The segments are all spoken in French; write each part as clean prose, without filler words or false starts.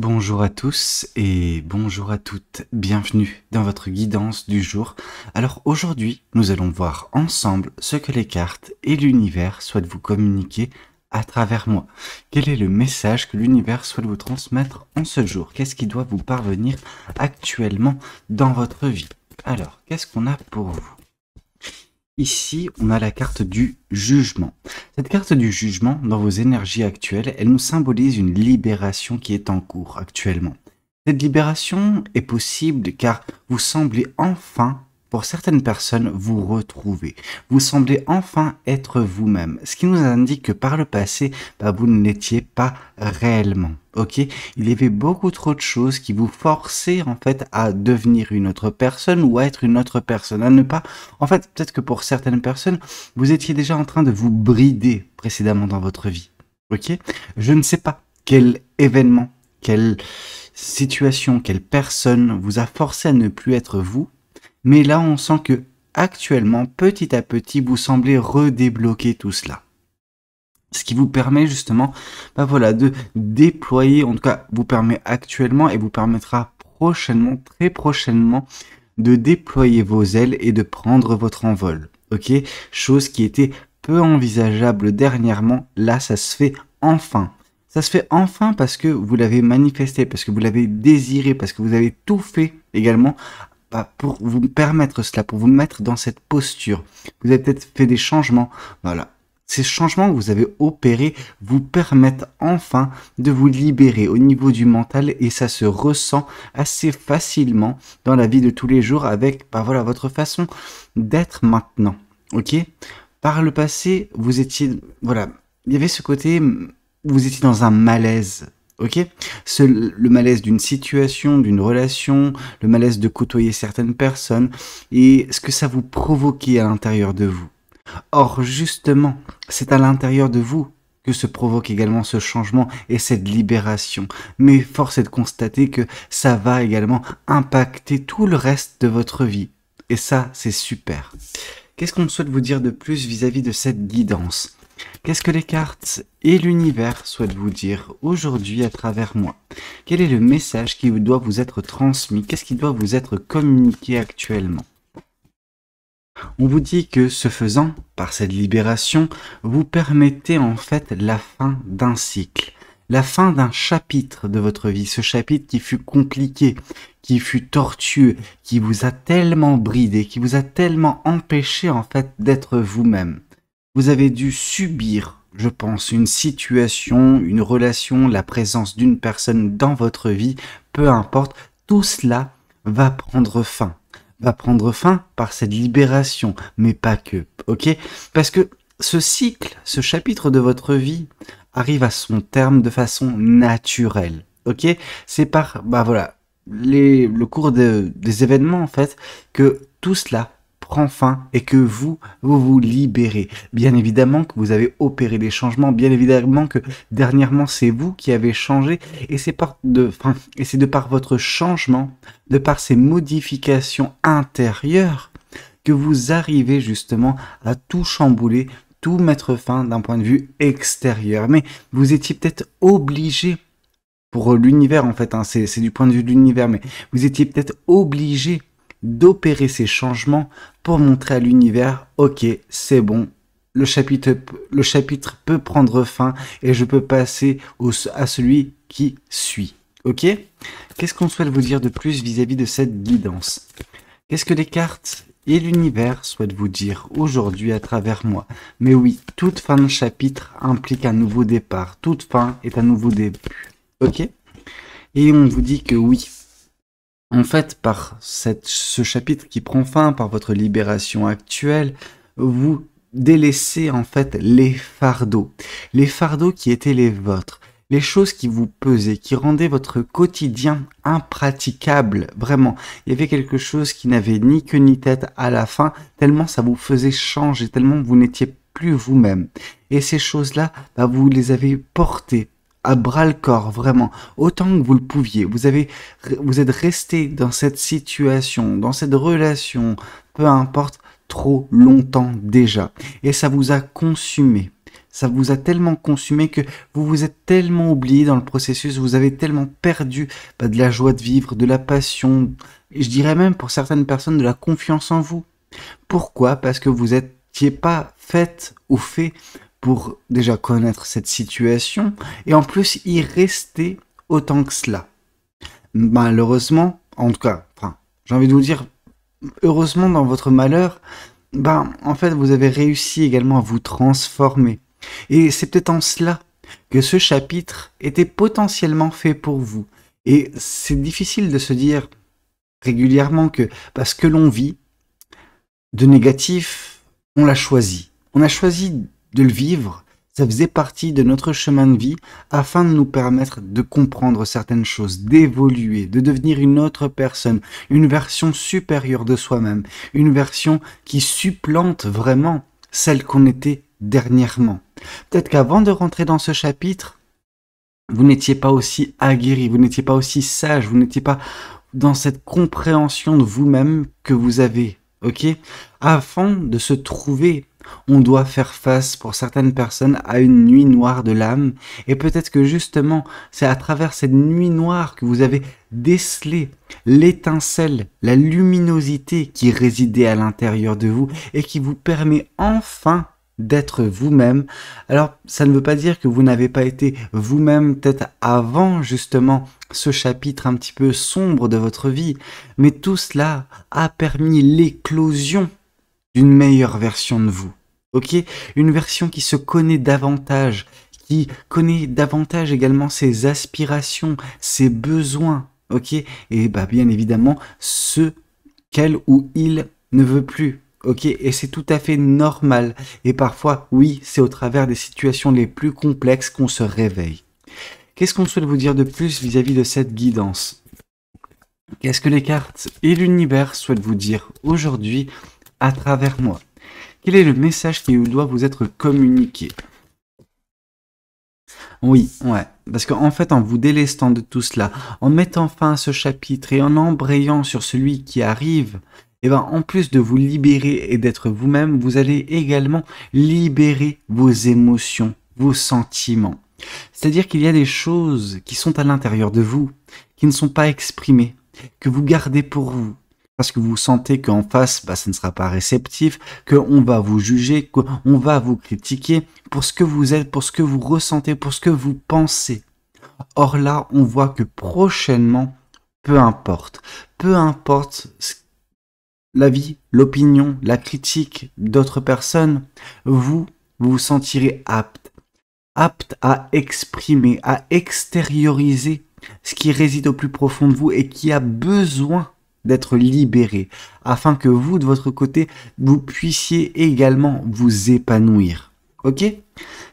Bonjour à tous et bonjour à toutes, bienvenue dans votre guidance du jour. Alors aujourd'hui, nous allons voir ensemble ce que les cartes et l'univers souhaitent vous communiquer à travers moi. Quel est le message que l'univers souhaite vous transmettre en ce jour? Qu'est-ce qui doit vous parvenir actuellement dans votre vie? Alors, qu'est-ce qu'on a pour vous? Ici, on a la carte du jugement. Cette carte du jugement, dans vos énergies actuelles, elle nous symbolise une libération qui est en cours actuellement. Cette libération est possible car vous semblez enfin, pour certaines personnes, vous retrouver. Vous semblez enfin être vous-même. Ce qui nous indique que par le passé, vous ne l'étiez pas réellement. Ok, il y avait beaucoup trop de choses qui vous forçaient en fait à devenir une autre personne ou à être une autre personne, à ne pas. En fait, peut-être que pour certaines personnes, vous étiez déjà en train de vous brider précédemment dans votre vie. Ok, je ne sais pas quel événement, quelle situation, quelle personne vous a forcé à ne plus être vous, mais là on sent que actuellement, petit à petit, vous semblez redébloquer tout cela. Ce qui vous permet justement, de déployer, en tout cas, vous permet actuellement et vous permettra prochainement, très prochainement, de déployer vos ailes et de prendre votre envol. Ok, chose qui était peu envisageable dernièrement. Là, ça se fait enfin. Ça se fait enfin parce que vous l'avez manifesté, parce que vous l'avez désiré, parce que vous avez tout fait également pour vous permettre cela, pour vous mettre dans cette posture. Vous avez peut-être fait des changements, voilà. Ces changements que vous avez opérés vous permettent enfin de vous libérer au niveau du mental et ça se ressent assez facilement dans la vie de tous les jours avec votre façon d'être maintenant. Ok? Par le passé, vous étiez, il y avait ce côté, vous étiez dans un malaise. Ok, le malaise d'une situation, d'une relation, le malaise de côtoyer certaines personnes et ce que ça vous provoquait à l'intérieur de vous. Or, justement, c'est à l'intérieur de vous que se provoque également ce changement et cette libération. Mais force est de constater que ça va également impacter tout le reste de votre vie. Et ça, c'est super. Qu'est-ce qu'on souhaite vous dire de plus vis-à-vis de cette guidance ? Qu'est-ce que les cartes et l'univers souhaitent vous dire aujourd'hui à travers moi? Quel est le message qui doit vous être transmis? Qu'est-ce qui doit vous être communiqué actuellement? On vous dit que ce faisant, par cette libération, vous permettez en fait la fin d'un cycle, la fin d'un chapitre de votre vie, ce chapitre qui fut compliqué, qui fut tortueux, qui vous a tellement bridé, qui vous a tellement empêché en fait d'être vous-même. Vous avez dû subir, je pense, une situation, une relation, la présence d'une personne dans votre vie, peu importe, tout cela va prendre fin. Va prendre fin par cette libération, mais pas que, ok? Parce que ce cycle, ce chapitre de votre vie arrive à son terme de façon naturelle, ok? C'est par, le cours des événements, en fait, que tout cela prend fin et que vous libérez. Bien évidemment que vous avez opéré des changements, bien évidemment que dernièrement c'est vous qui avez changé et c'est de par votre changement, de par ces modifications intérieures que vous arrivez justement à tout chambouler, tout mettre fin d'un point de vue extérieur. Mais vous étiez peut-être obligé pour l'univers en fait, c'est du point de vue de l'univers, mais vous étiez peut-être obligé d'opérer ces changements pour montrer à l'univers, ok, c'est bon, le chapitre peut prendre fin et je peux passer à celui qui suit. Ok? Qu'est-ce qu'on souhaite vous dire de plus vis-à-vis de cette guidance? Qu'est-ce que les cartes et l'univers souhaitent vous dire aujourd'hui à travers moi? Mais oui, toute fin de chapitre implique un nouveau départ. Toute fin est un nouveau début. Ok? Et on vous dit que oui, en fait, par ce chapitre qui prend fin, par votre libération actuelle, vous délaissez en fait les fardeaux qui étaient les vôtres, les choses qui vous pesaient, qui rendaient votre quotidien impraticable, vraiment. Il y avait quelque chose qui n'avait ni queue ni tête à la fin, tellement ça vous faisait changer, tellement vous n'étiez plus vous-même. Et ces choses-là, vous les avez portées à bras-le-corps, vraiment, autant que vous le pouviez. Vous êtes resté dans cette situation, dans cette relation, peu importe, trop longtemps déjà. Et ça vous a consumé. Ça vous a tellement consumé que vous vous êtes tellement oublié dans le processus, vous avez tellement perdu de la joie de vivre, de la passion, et je dirais même pour certaines personnes de la confiance en vous. Pourquoi? Parce que vous n'étiez pas faite ou fait pour déjà connaître cette situation et en plus y rester autant que cela. Malheureusement, en tout cas, enfin, j'ai envie de vous dire, heureusement dans votre malheur, en fait, vous avez réussi également à vous transformer. Et c'est peut-être en cela que ce chapitre était potentiellement fait pour vous. Et c'est difficile de se dire régulièrement que parce que l'on vit de négatif, on l'a choisi. On a choisi de le vivre. Ça faisait partie de notre chemin de vie afin de nous permettre de comprendre certaines choses, d'évoluer, de devenir une autre personne, une version supérieure de soi-même, une version qui supplante vraiment celle qu'on était dernièrement. Peut-être qu'avant de rentrer dans ce chapitre, vous n'étiez pas aussi aguerri, vous n'étiez pas aussi sage, vous n'étiez pas dans cette compréhension de vous-même que vous avez, ok? Afin de se trouver, on doit faire face pour certaines personnes à une nuit noire de l'âme, et peut-être que justement, c'est à travers cette nuit noire que vous avez décelé l'étincelle, la luminosité qui résidait à l'intérieur de vous et qui vous permet enfin d'être vous-même. Alors, ça ne veut pas dire que vous n'avez pas été vous-même peut-être avant justement ce chapitre un petit peu sombre de votre vie, mais tout cela a permis l'éclosion d'une meilleure version de vous. Ok? Une version qui se connaît davantage, qui connaît davantage également ses aspirations, ses besoins. Ok? Et bien évidemment, ce qu'elle ou il ne veut plus. Ok, et c'est tout à fait normal. Et parfois, oui, c'est au travers des situations les plus complexes qu'on se réveille. Qu'est-ce qu'on souhaite vous dire de plus vis-à-vis de cette guidance? Qu'est-ce que les cartes et l'univers souhaitent vous dire aujourd'hui à travers moi? Quel est le message qui doit vous être communiqué? Oui, ouais. Parce qu'en fait, en vous délestant de tout cela, en mettant fin à ce chapitre et en embrayant sur celui qui arrive, en plus de vous libérer et d'être vous-même, vous allez également libérer vos émotions, vos sentiments. C'est-à-dire qu'il y a des choses qui sont à l'intérieur de vous, qui ne sont pas exprimées, que vous gardez pour vous, parce que vous sentez qu'en face, ça ne sera pas réceptif, qu'on va vous juger, qu'on va vous critiquer pour ce que vous êtes, pour ce que vous ressentez, pour ce que vous pensez. Or là, on voit que prochainement, peu importe l'avis, l'opinion, la critique d'autres personnes, vous vous sentirez apte à exprimer, à extérioriser ce qui réside au plus profond de vous et qui a besoin d'être libéré, afin que vous, de votre côté, vous puissiez également vous épanouir. Ok?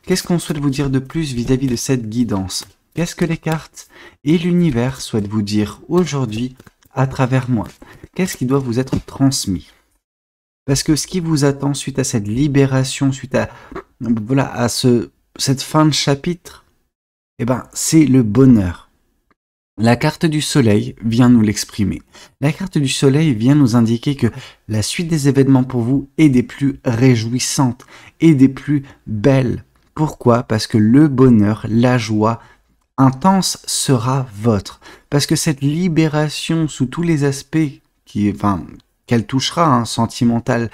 Qu'est-ce qu'on souhaite vous dire de plus vis-à-vis de cette guidance? Qu'est-ce que les cartes et l'univers souhaitent vous dire aujourd'hui à travers moi? Qu'est-ce qui doit vous être transmis? Parce que ce qui vous attend suite à cette libération, suite à cette fin de chapitre, c'est le bonheur. La carte du soleil vient nous l'exprimer. La carte du soleil vient nous indiquer que la suite des événements pour vous est des plus réjouissantes et des plus belles. Pourquoi? Parce que le bonheur, la joie intense sera votre. Parce que cette libération sous tous les aspects qu'elle touchera, sentimental,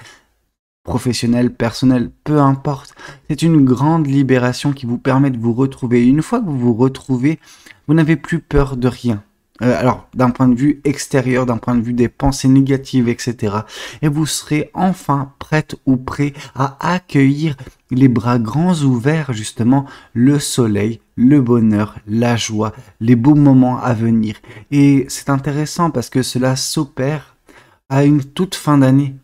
professionnel, personnel, peu importe. C'est une grande libération qui vous permet de vous retrouver. Et une fois que vous vous retrouvez, vous n'avez plus peur de rien. Alors, d'un point de vue extérieur, d'un point de vue des pensées négatives, etc. Et vous serez enfin prête ou prêt à accueillir les bras grands ouverts, justement, le soleil, le bonheur, la joie, les beaux moments à venir. Et c'est intéressant parce que cela s'opère à une toute fin d'année.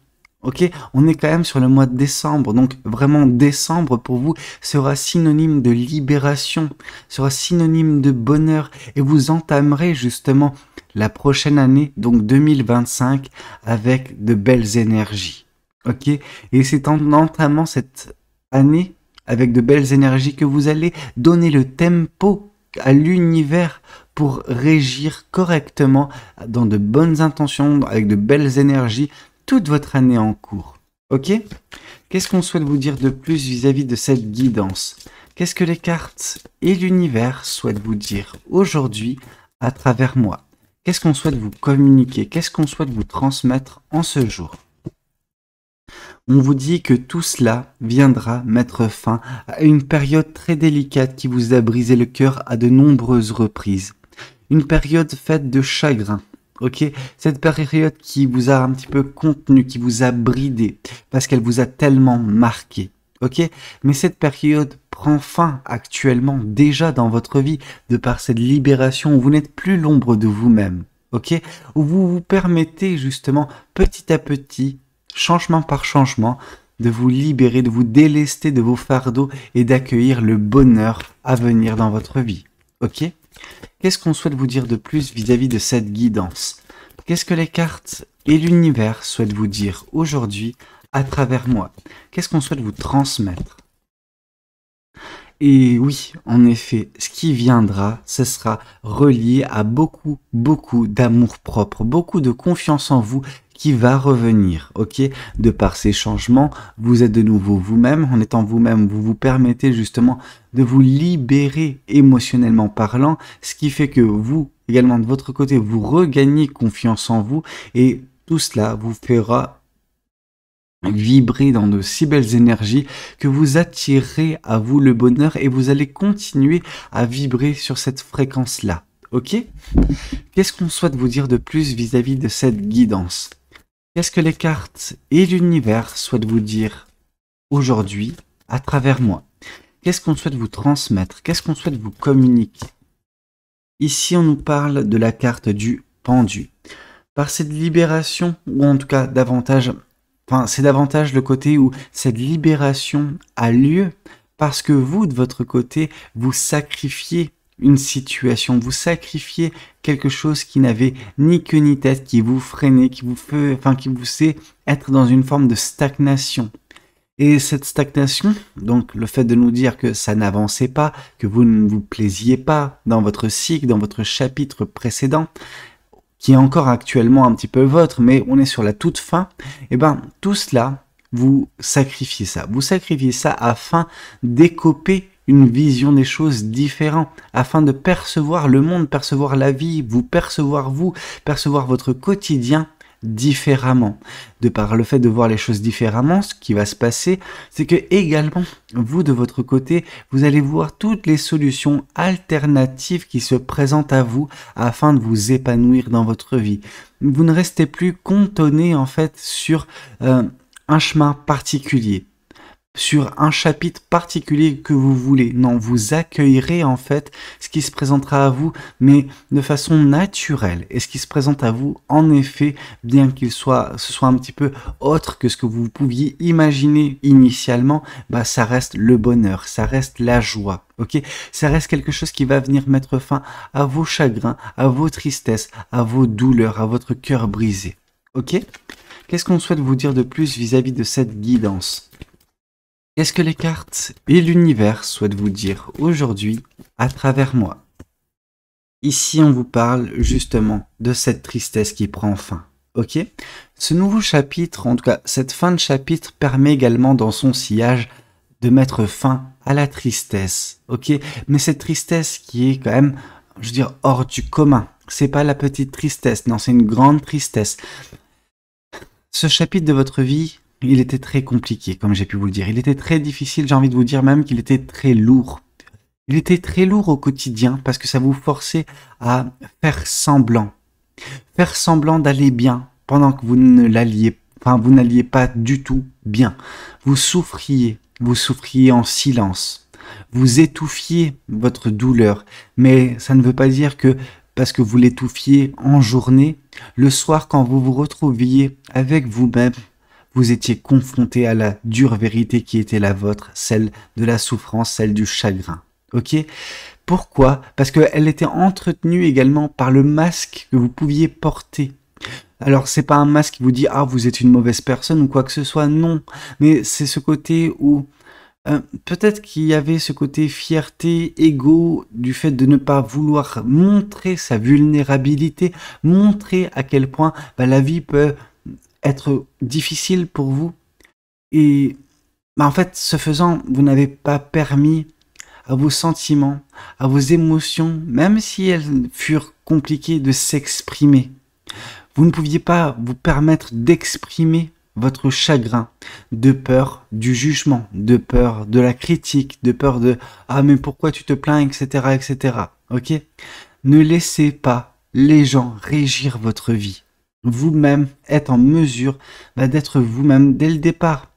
Ok, on est quand même sur le mois de décembre, donc vraiment décembre pour vous sera synonyme de libération, sera synonyme de bonheur et vous entamerez justement la prochaine année, donc 2025, avec de belles énergies. Ok, et c'est en entamant cette année avec de belles énergies que vous allez donner le tempo à l'univers pour régir correctement dans de bonnes intentions, avec de belles énergies, toute votre année en cours. Ok? Qu'est-ce qu'on souhaite vous dire de plus vis-à-vis de cette guidance? Qu'est-ce que les cartes et l'univers souhaitent vous dire aujourd'hui à travers moi? Qu'est-ce qu'on souhaite vous communiquer? Qu'est-ce qu'on souhaite vous transmettre en ce jour? On vous dit que tout cela viendra mettre fin à une période très délicate qui vous a brisé le cœur à de nombreuses reprises. Une période faite de chagrin. Ok, cette période qui vous a un petit peu contenu, qui vous a bridé, parce qu'elle vous a tellement marqué. Ok, mais cette période prend fin actuellement déjà dans votre vie de par cette libération où vous n'êtes plus l'ombre de vous-même. Ok, où vous vous permettez justement petit à petit, changement par changement, de vous libérer, de vous délester de vos fardeaux et d'accueillir le bonheur à venir dans votre vie. Ok? Qu'est-ce qu'on souhaite vous dire de plus vis-à-vis de cette guidance? Qu'est-ce que les cartes et l'univers souhaitent vous dire aujourd'hui à travers moi? Qu'est-ce qu'on souhaite vous transmettre? Et oui, en effet, ce qui viendra, ce sera relié à beaucoup, beaucoup d'amour-propre, beaucoup de confiance en vous qui va revenir, ok? De par ces changements, vous êtes de nouveau vous-même. En étant vous-même, vous vous permettez justement de vous libérer émotionnellement parlant, ce qui fait que vous, également de votre côté, vous regagnez confiance en vous et tout cela vous fera vibrer dans de si belles énergies que vous attirez à vous le bonheur et vous allez continuer à vibrer sur cette fréquence-là. Ok? Qu'est-ce qu'on souhaite vous dire de plus vis-à-vis de cette guidance? Qu'est-ce que les cartes et l'univers souhaitent vous dire aujourd'hui à travers moi? Qu'est-ce qu'on souhaite vous transmettre? Qu'est-ce qu'on souhaite vous communiquer? Ici, on nous parle de la carte du pendu. Par cette libération, ou en tout cas davantage, enfin c'est davantage le côté où cette libération a lieu parce que vous, de votre côté, vous sacrifiez une situation, vous sacrifiez quelque chose qui n'avait ni queue ni tête, qui vous freinait, qui vous fait être dans une forme de stagnation. Et cette stagnation, donc le fait de nous dire que ça n'avançait pas, que vous ne vous plaisiez pas dans votre cycle, dans votre chapitre précédent, qui est encore actuellement un petit peu votre, mais on est sur la toute fin, et ben tout cela, vous sacrifiez ça. Vous sacrifiez ça afin d'écoper une vision des choses différente, afin de percevoir le monde, percevoir la vie, vous, percevoir votre quotidien différemment. De par le fait de voir les choses différemment, ce qui va se passer, c'est que également, vous de votre côté, vous allez voir toutes les solutions alternatives qui se présentent à vous afin de vous épanouir dans votre vie. Vous ne restez plus cantonné en fait sur un chemin particulier, sur un chapitre particulier que vous voulez. Non, vous accueillerez en fait ce qui se présentera à vous, mais de façon naturelle. Et ce qui se présente à vous, en effet, bien ce soit un petit peu autre que ce que vous pouviez imaginer initialement, bah ça reste le bonheur, ça reste la joie. Ok, ça reste quelque chose qui va venir mettre fin à vos chagrins, à vos tristesses, à vos douleurs, à votre cœur brisé. Ok, qu'est-ce qu'on souhaite vous dire de plus vis-à-vis de cette guidance? Qu'est-ce que les cartes et l'univers souhaitent vous dire aujourd'hui à travers moi? Ici, on vous parle justement de cette tristesse qui prend fin. Ok? Ce nouveau chapitre, en tout cas cette fin de chapitre, permet également dans son sillage de mettre fin à la tristesse. Ok? Mais cette tristesse qui est quand même, je veux dire, hors du commun. C'est pas la petite tristesse, non, c'est une grande tristesse. Ce chapitre de votre vie, il était très compliqué, comme j'ai pu vous le dire. Il était très difficile, j'ai envie de vous dire même qu'il était très lourd. Il était très lourd au quotidien parce que ça vous forçait à faire semblant. Faire semblant d'aller bien pendant que vous n'alliez pas du tout bien. Vous souffriez en silence. Vous étouffiez votre douleur. Mais ça ne veut pas dire que parce que vous l'étouffiez en journée, le soir quand vous vous retrouviez avec vous-même, vous étiez confronté à la dure vérité qui était la vôtre, celle de la souffrance, celle du chagrin. Ok? Pourquoi? Parce qu'elle était entretenue également par le masque que vous pouviez porter. Alors, c'est pas un masque qui vous dit « Ah, vous êtes une mauvaise personne » ou quoi que ce soit, non. Mais c'est ce côté où peut-être qu'il y avait ce côté fierté, égo, du fait de ne pas vouloir montrer sa vulnérabilité, montrer à quel point la vie peut être difficile pour vous, Et en fait, ce faisant, vous n'avez pas permis à vos sentiments, à vos émotions, même si elles furent compliquées, de s'exprimer. Vous ne pouviez pas vous permettre d'exprimer votre chagrin, de peur du jugement, de peur de la critique, de peur de «Ah mais pourquoi tu te plains?» etc. etc. Ok? Ne laissez pas les gens régir votre vie. Vous-même êtes en mesure d'être vous-même dès le départ,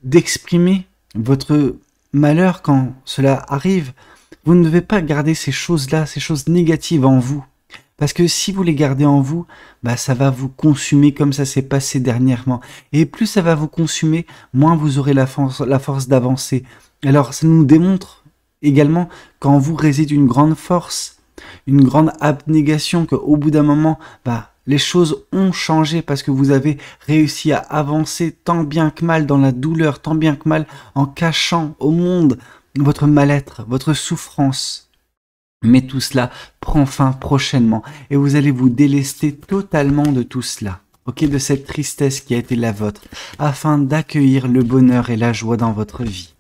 d'exprimer votre malheur quand cela arrive. Vous ne devez pas garder ces choses-là, ces choses négatives en vous. Parce que si vous les gardez en vous, ça va vous consumer comme ça s'est passé dernièrement. Et plus ça va vous consumer, moins vous aurez la force d'avancer. Alors ça nous démontre également qu'en vous réside une grande force, une grande abnégation, qu'au bout d'un moment, les choses ont changé parce que vous avez réussi à avancer tant bien que mal dans la douleur, tant bien que mal en cachant au monde votre mal-être, votre souffrance. Mais tout cela prend fin prochainement et vous allez vous délester totalement de tout cela, ok, de cette tristesse qui a été la vôtre, afin d'accueillir le bonheur et la joie dans votre vie.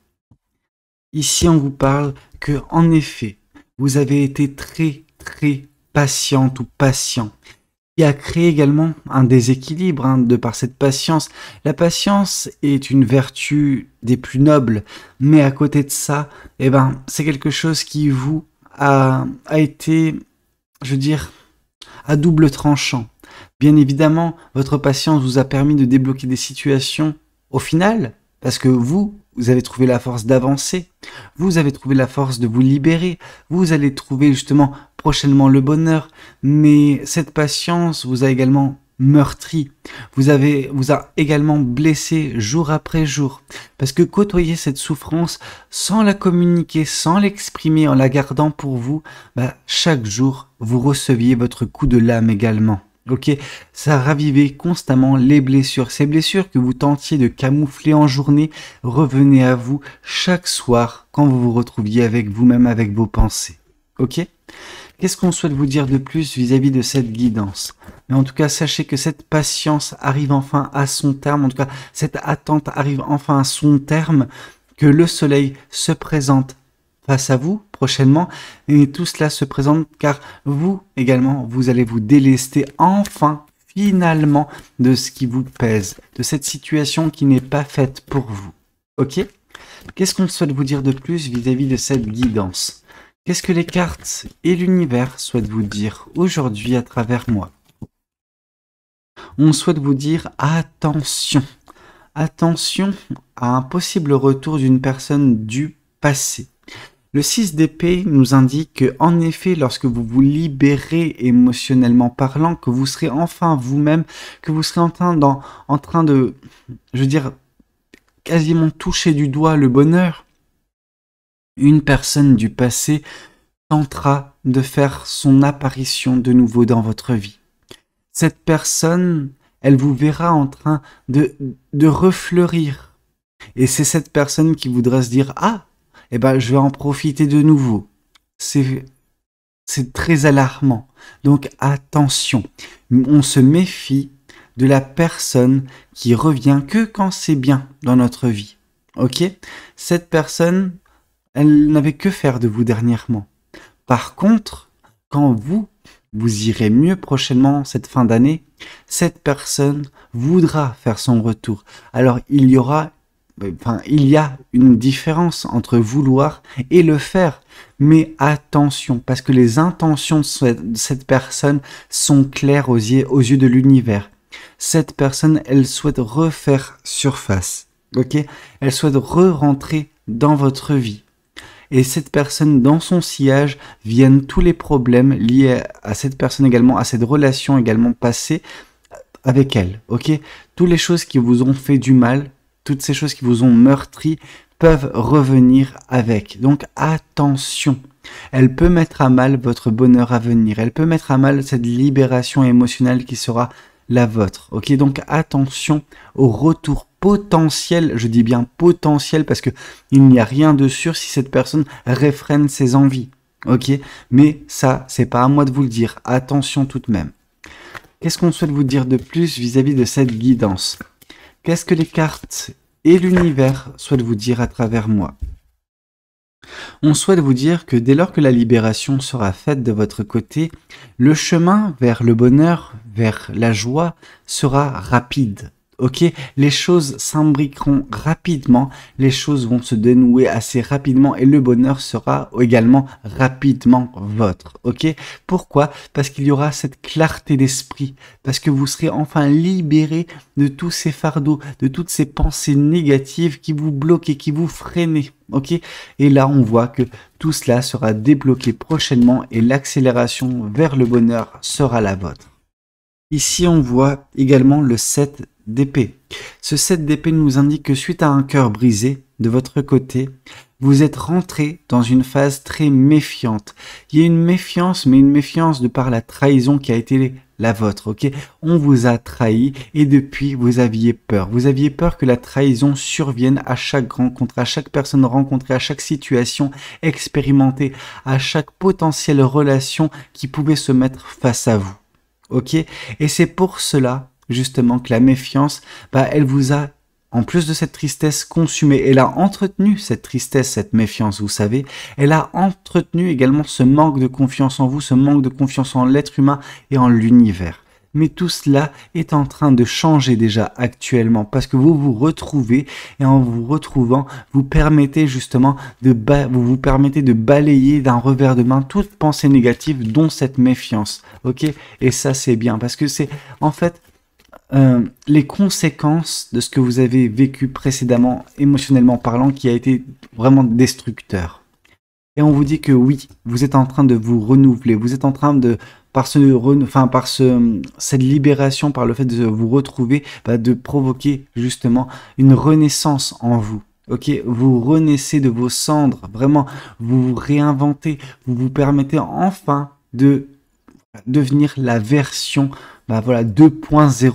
Ici, on vous parle que, en effet, vous avez été très, très patiente ou patient, qui a créé également un déséquilibre de par cette patience. La patience est une vertu des plus nobles, mais à côté de ça, c'est quelque chose qui vous a été, je veux dire, à double tranchant. Bien évidemment, votre patience vous a permis de débloquer des situations au final, parce que vous avez trouvé la force d'avancer, vous avez trouvé la force de vous libérer, vous allez trouver justement prochainement le bonheur, mais cette patience vous a également meurtri, vous a également blessé jour après jour, parce que côtoyer cette souffrance sans la communiquer, sans l'exprimer, en la gardant pour vous, chaque jour vous receviez votre coup de lame également. Ok, ça ravivait constamment les blessures. Ces blessures que vous tentiez de camoufler en journée revenaient à vous chaque soir quand vous vous retrouviez avec vous-même, avec vos pensées. Ok? Qu'est-ce qu'on souhaite vous dire de plus vis-à-vis de cette guidance? Mais en tout cas, sachez que cette patience arrive enfin à son terme. En tout cas, cette attente arrive enfin à son terme, que le soleil se présente face à vous prochainement, et tout cela se présente car vous également, vous allez vous délester enfin, finalement, de ce qui vous pèse, de cette situation qui n'est pas faite pour vous. Ok? Qu'est-ce qu'on souhaite vous dire de plus vis-à-vis de cette guidance? Qu'est-ce que les cartes et l'univers souhaitent vous dire aujourd'hui à travers moi? On souhaite vous dire attention. Attention à un possible retour d'une personne du passé. Le 6 d'épée nous indique que, en effet, lorsque vous vous libérez émotionnellement parlant, que vous serez enfin vous-même, que vous serez en train de, je veux dire, quasiment toucher du doigt le bonheur, une personne du passé tentera de faire son apparition de nouveau dans votre vie. Cette personne, elle vous verra en train de refleurir. Et c'est cette personne qui voudra se dire « Ah, je vais en profiter de nouveau. » C'est très alarmant. Donc attention, on se méfie de la personne qui revient que quand c'est bien dans notre vie. Ok? Cette personne, elle n'avait que faire de vous dernièrement. Par contre, quand vous irez mieux prochainement cette fin d'année, cette personne voudra faire son retour. Alors il y a une différence entre vouloir et le faire. Mais attention, parce que les intentions de cette personne sont claires aux yeux de l'univers. Cette personne, elle souhaite refaire surface. Ok? Elle souhaite re-rentrer dans votre vie. Et cette personne, dans son sillage, viennent tous les problèmes liés à cette personne également, à cette relation également passée avec elle. Ok? Toutes les choses qui vous ont fait du mal, toutes ces choses qui vous ont meurtri peuvent revenir avec. Donc attention, elle peut mettre à mal votre bonheur à venir. Elle peut mettre à mal cette libération émotionnelle qui sera la vôtre. Ok, donc attention au retour potentiel, je dis bien potentiel parce que il n'y a rien de sûr si cette personne réfrène ses envies. Ok, mais ça, c'est pas à moi de vous le dire. Attention tout de même. Qu'est-ce qu'on souhaite vous dire de plus vis-à-vis de cette guidance? Qu'est-ce que les cartes et l'univers souhaitent vous dire à travers moi. On souhaite vous dire que dès lors que la libération sera faite de votre côté, le chemin vers le bonheur, vers la joie sera rapide. Ok, les choses s'imbriqueront rapidement, les choses vont se dénouer assez rapidement et le bonheur sera également rapidement votre. Ok, pourquoi? Parce qu'il y aura cette clarté d'esprit, parce que vous serez enfin libéré de tous ces fardeaux, de toutes ces pensées négatives qui vous bloquent et qui vous freinent. Ok, et là on voit que tout cela sera débloqué prochainement et l'accélération vers le bonheur sera la vôtre. Ici, on voit également le 7 d'épée. Ce 7 d'épée nous indique que suite à un cœur brisé, de votre côté, vous êtes rentré dans une phase très méfiante. Il y a une méfiance, mais une méfiance de par la trahison qui a été la vôtre, ok? On vous a trahi et depuis, vous aviez peur. Vous aviez peur que la trahison survienne à chaque rencontre, à chaque personne rencontrée, à chaque situation expérimentée, à chaque potentielle relation qui pouvait se mettre face à vous. Ok, et c'est pour cela justement que la méfiance, elle vous a, en plus de cette tristesse, consumé. Elle a entretenu cette tristesse, cette méfiance, vous savez. Elle a entretenu également ce manque de confiance en vous, ce manque de confiance en l'être humain et en l'univers. Mais tout cela est en train de changer déjà actuellement parce que vous vous retrouvez et en vous retrouvant, vous permettez justement vous permettez de balayer d'un revers de main toute pensée négative, dont cette méfiance. Ok, et ça c'est bien parce que c'est en fait les conséquences de ce que vous avez vécu précédemment, émotionnellement parlant, qui a été vraiment destructeur. Et on vous dit que oui, vous êtes en train de vous renouveler, vous êtes en train de, cette libération, par le fait de vous retrouver, de provoquer justement une renaissance en vous. Ok, vous renaissez de vos cendres, vraiment, vous vous réinventez, vous vous permettez enfin de devenir la version 2.0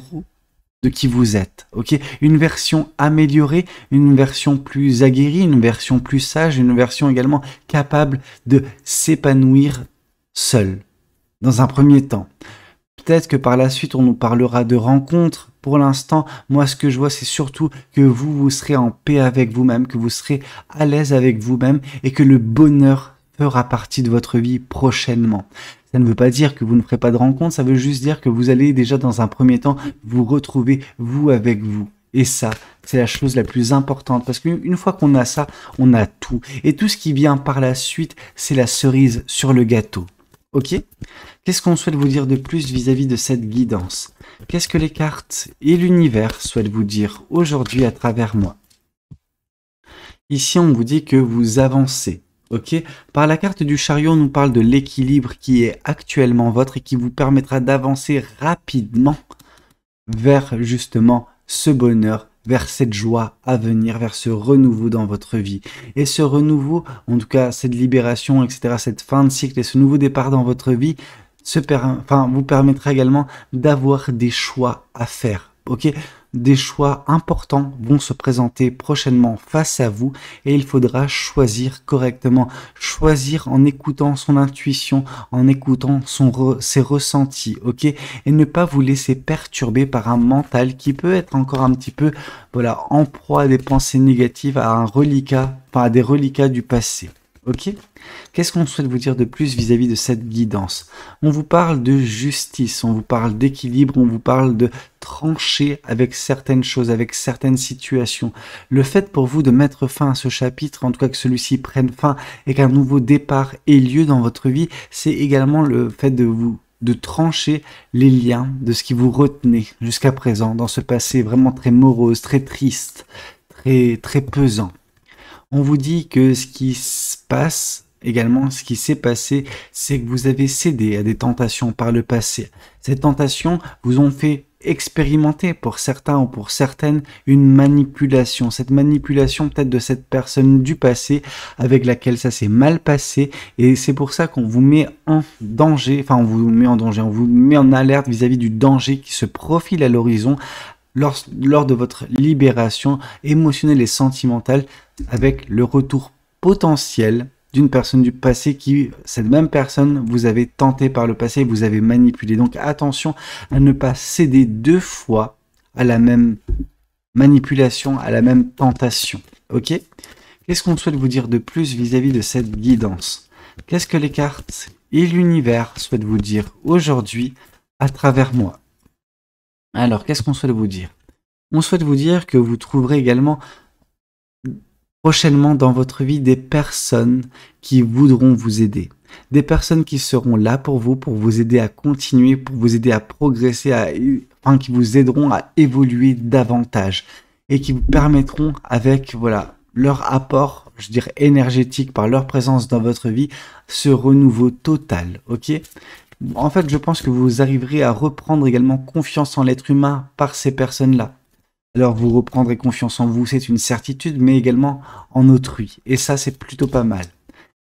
de qui vous êtes, ok? Une version améliorée, une version plus aguerrie, une version plus sage, une version également capable de s'épanouir seule, dans un premier temps. Peut-être que par la suite, on nous parlera de rencontres. Pour l'instant, moi, ce que je vois, c'est surtout que vous serez en paix avec vous-même, que vous serez à l'aise avec vous-même et que le bonheur fera partie de votre vie prochainement. Ça ne veut pas dire que vous ne ferez pas de rencontres, ça veut juste dire que vous allez déjà dans un premier temps vous retrouver vous avec vous. Et ça, c'est la chose la plus importante parce qu'une fois qu'on a ça, on a tout. Et tout ce qui vient par la suite, c'est la cerise sur le gâteau. Ok? Qu'est-ce qu'on souhaite vous dire de plus vis-à-vis de cette guidance? Qu'est-ce que les cartes et l'univers souhaitent vous dire aujourd'hui à travers moi? Ici, on vous dit que vous avancez. Ok, par la carte du chariot, on nous parle de l'équilibre qui est actuellement votre et qui vous permettra d'avancer rapidement vers justement ce bonheur, vers cette joie à venir, vers ce renouveau dans votre vie. Et ce renouveau, en tout cas cette libération, etc., cette fin de cycle et ce nouveau départ dans votre vie, vous permettra également d'avoir des choix à faire. Ok, des choix importants vont se présenter prochainement face à vous et il faudra choisir correctement, choisir en écoutant son intuition, en écoutant ses ressentis, ok, et ne pas vous laisser perturber par un mental qui peut être encore un petit peu, en proie à des pensées négatives, à à des reliquats du passé. Ok? Qu'est-ce qu'on souhaite vous dire de plus vis-à-vis de cette guidance? On vous parle de justice, on vous parle d'équilibre, on vous parle de trancher avec certaines choses, avec certaines situations. Le fait pour vous de mettre fin à ce chapitre, en tout cas que celui-ci prenne fin et qu'un nouveau départ ait lieu dans votre vie, c'est également le fait de trancher les liens de ce qui vous retenait jusqu'à présent dans ce passé vraiment très morose, très triste, très, très pesant. On vous dit que ce qui se passe, également ce qui s'est passé, c'est que vous avez cédé à des tentations par le passé. Ces tentations vous ont fait expérimenter pour certains ou pour certaines une manipulation. Cette manipulation peut-être de cette personne du passé avec laquelle ça s'est mal passé et c'est pour ça qu'on vous met en danger, on vous met en alerte vis-à-vis du danger qui se profile à l'horizon lors de votre libération émotionnelle et sentimentale avec le retour potentiel d'une personne du passé cette même personne, vous avez tenté par le passé et vous avez manipulé. Donc attention à ne pas céder deux fois à la même manipulation, à la même tentation. Ok? Qu'est-ce qu'on souhaite vous dire de plus vis-à-vis de cette guidance? Qu'est-ce que les cartes et l'univers souhaitent vous dire aujourd'hui à travers moi? Alors, qu'est-ce qu'on souhaite vous dire? On souhaite vous dire que vous trouverez également prochainement dans votre vie des personnes qui voudront vous aider. Des personnes qui seront là pour vous aider à continuer, pour vous aider à progresser, enfin, qui vous aideront à évoluer davantage et qui vous permettront avec, voilà, leur apport, je dirais énergétique, par leur présence dans votre vie, ce renouveau total, ok? En fait, je pense que vous arriverez à reprendre également confiance en l'être humain par ces personnes-là. Alors vous reprendrez confiance en vous, c'est une certitude, mais également en autrui. Et ça, c'est plutôt pas mal.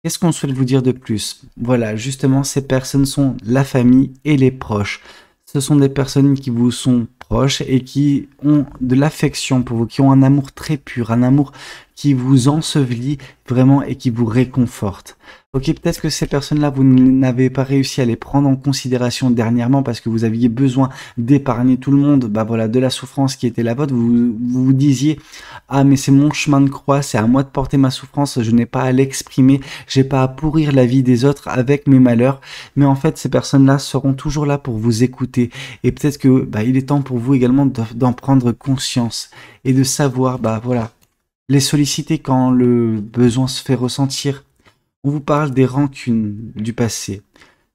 Qu'est-ce qu'on souhaite vous dire de plus? Voilà, justement, ces personnes sont la famille et les proches. Ce sont des personnes qui vous sont proches et qui ont de l'affection pour vous, qui ont un amour très pur, un amour qui vous ensevelit vraiment et qui vous réconforte. Ok, peut-être que ces personnes-là, vous n'avez pas réussi à les prendre en considération dernièrement parce que vous aviez besoin d'épargner tout le monde, bah voilà, de la souffrance qui était la vôtre. Vous disiez, ah mais c'est mon chemin de croix, c'est à moi de porter ma souffrance, je n'ai pas à l'exprimer, j'ai pas à pourrir la vie des autres avec mes malheurs. Mais en fait, ces personnes-là seront toujours là pour vous écouter. Et peut-être que bah, il est temps pour vous également d'en prendre conscience et de savoir, bah voilà, les solliciter quand le besoin se fait ressentir. On vous parle des rancunes du passé.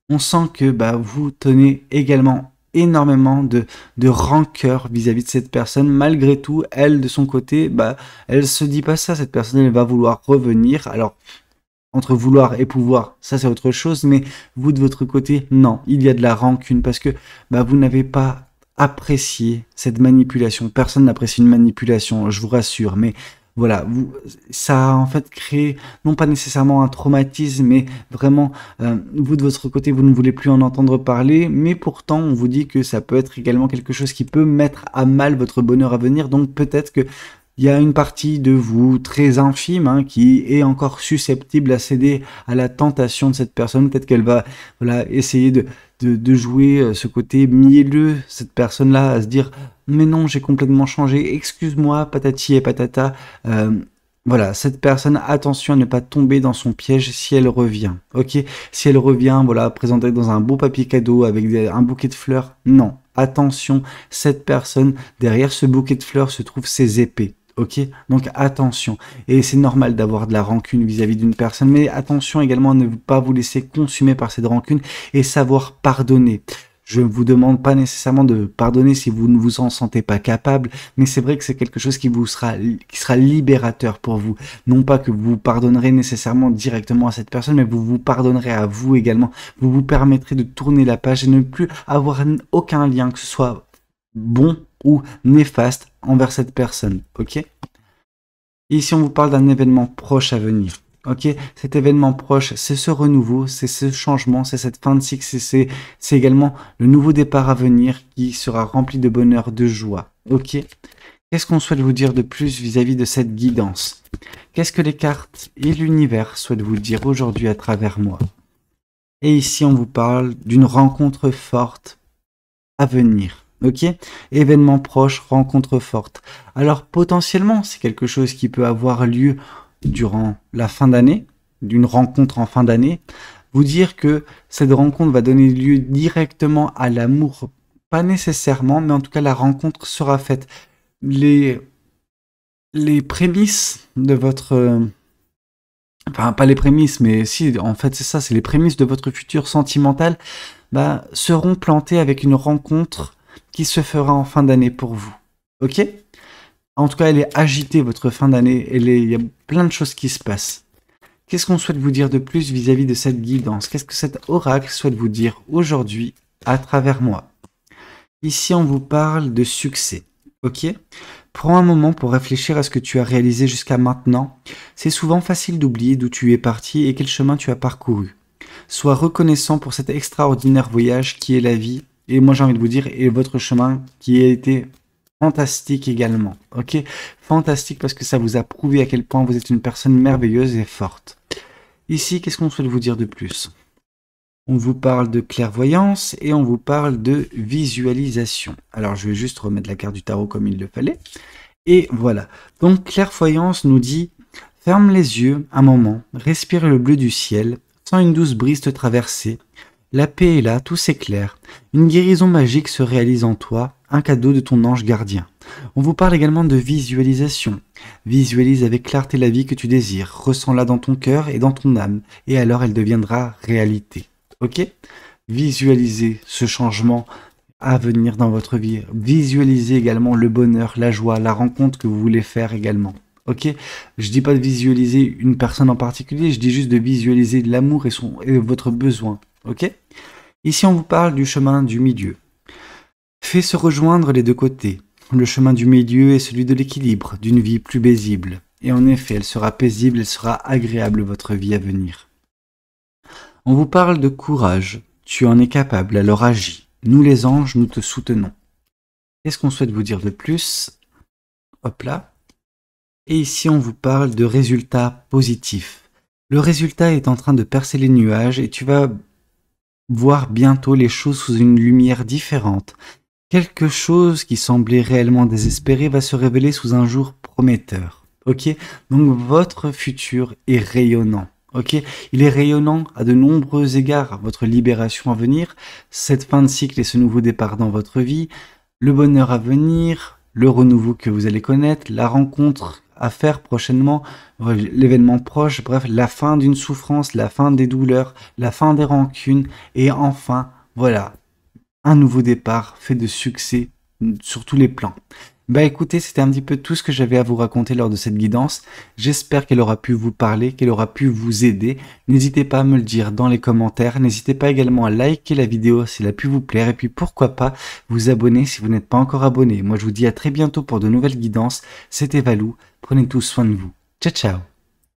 On sent que bah, vous tenez également énormément de rancœur vis-à-vis de cette personne. Malgré tout, elle, de son côté, bah, elle se dit pas ça. Cette personne, elle va vouloir revenir. Alors, entre vouloir et pouvoir, ça c'est autre chose. Mais vous, de votre côté, non. Il y a de la rancune parce que bah, vous n'avez pas apprécié cette manipulation. Personne n'apprécie une manipulation, je vous rassure. Mais voilà, ça a en fait créé, non pas nécessairement un traumatisme, mais vraiment, vous de votre côté, vous ne voulez plus en entendre parler, mais pourtant, on vous dit que ça peut être également quelque chose qui peut mettre à mal votre bonheur à venir, donc peut-être que il y a une partie de vous très infime hein, qui est encore susceptible à céder à la tentation de cette personne. Peut-être qu'elle va voilà, essayer de jouer ce côté mielleux, cette personne-là, à se dire mais non, j'ai complètement changé, excuse-moi, patati et patata. Voilà, cette personne, attention à ne pas tomber dans son piège si elle revient. Ok, si elle revient, voilà, présentée dans un beau papier cadeau avec un bouquet de fleurs, non. Attention, cette personne, derrière ce bouquet de fleurs se trouvent ses épées. Ok, donc attention. Et c'est normal d'avoir de la rancune vis-à-vis d'une personne, mais attention également à ne pas vous laisser consumer par cette rancune et savoir pardonner. Je ne vous demande pas nécessairement de pardonner si vous ne vous en sentez pas capable, mais c'est vrai que c'est quelque chose qui sera libérateur pour vous. Non pas que vous pardonnerez nécessairement directement à cette personne, mais vous vous pardonnerez à vous également. Vous vous permettrez de tourner la page et ne plus avoir aucun lien, que ce soit bon ou néfaste envers cette personne, ok? Et ici, on vous parle d'un événement proche à venir. Ok, cet événement proche, c'est ce renouveau, c'est ce changement, c'est cette fin de cycle, c'est également le nouveau départ à venir qui sera rempli de bonheur, de joie. Ok, qu'est-ce qu'on souhaite vous dire de plus vis-à-vis de cette guidance? Qu'est-ce que les cartes et l'univers souhaitent vous dire aujourd'hui à travers moi? Et ici, on vous parle d'une rencontre forte à venir. Ok, événement proche, rencontre forte. Alors potentiellement, c'est quelque chose qui peut avoir lieu durant la fin d'année, d'une rencontre en fin d'année, vous dire que cette rencontre va donner lieu directement à l'amour, pas nécessairement, mais en tout cas la rencontre sera faite. Les prémices de votre... Enfin, pas les prémices, mais si, en fait c'est ça, c'est les prémices de votre futur sentimental, bah, seront plantées avec une rencontre qui se fera en fin d'année pour vous. Ok ? En tout cas, elle est agitée, votre fin d'année. Il y a plein de choses qui se passent. Qu'est-ce qu'on souhaite vous dire de plus vis-à-vis de cette guidance? Qu'est-ce que cet oracle souhaite vous dire aujourd'hui à travers moi? Ici, on vous parle de succès. Ok? Prends un moment pour réfléchir à ce que tu as réalisé jusqu'à maintenant. C'est souvent facile d'oublier d'où tu es parti et quel chemin tu as parcouru. Sois reconnaissant pour cet extraordinaire voyage qui est la vie. Et moi, j'ai envie de vous dire, et votre chemin qui a été fantastique également, ok? Fantastique parce que ça vous a prouvé à quel point vous êtes une personne merveilleuse et forte. Ici, qu'est-ce qu'on souhaite vous dire de plus? On vous parle de clairvoyance et on vous parle de visualisation. Alors, je vais juste remettre la carte du tarot comme il le fallait. Et voilà. Donc clairvoyance nous dit, ferme les yeux un moment, respire le bleu du ciel, sens une douce brise te traverser. La paix est là, tout s'éclaire. Une guérison magique se réalise en toi, un cadeau de ton ange gardien. On vous parle également de visualisation. Visualise avec clarté la vie que tu désires, ressens-la dans ton cœur et dans ton âme, et alors elle deviendra réalité. Ok? Visualisez ce changement à venir dans votre vie. Visualisez également le bonheur, la joie, la rencontre que vous voulez faire également. Ok? Je dis pas de visualiser une personne en particulier, je dis juste de visualiser l'amour et votre besoin. Ok? Ici, on vous parle du chemin du milieu. Fais se rejoindre les deux côtés. Le chemin du milieu est celui de l'équilibre, d'une vie plus paisible. Et en effet, elle sera paisible, elle sera agréable votre vie à venir. On vous parle de courage. Tu en es capable, alors agis. Nous les anges, nous te soutenons. Qu'est-ce qu'on souhaite vous dire de plus? Hop là. Et ici, on vous parle de résultats positifs. Le résultat est en train de percer les nuages et tu vas voir bientôt les choses sous une lumière différente. Quelque chose qui semblait réellement désespéré va se révéler sous un jour prometteur. Ok? Donc votre futur est rayonnant. Ok? Il est rayonnant à de nombreux égards. Votre libération à venir, cette fin de cycle et ce nouveau départ dans votre vie, le bonheur à venir, le renouveau que vous allez connaître, la rencontre à faire prochainement, l'événement proche, bref, la fin d'une souffrance, la fin des douleurs, la fin des rancunes, et enfin, voilà, un nouveau départ fait de succès sur tous les plans. Bah écoutez, c'était un petit peu tout ce que j'avais à vous raconter lors de cette guidance. J'espère qu'elle aura pu vous parler, qu'elle aura pu vous aider. N'hésitez pas à me le dire dans les commentaires. N'hésitez pas également à liker la vidéo si elle a pu vous plaire. Et puis pourquoi pas vous abonner si vous n'êtes pas encore abonné. Moi je vous dis à très bientôt pour de nouvelles guidances. C'était Valou. Prenez tous soin de vous. Ciao ciao.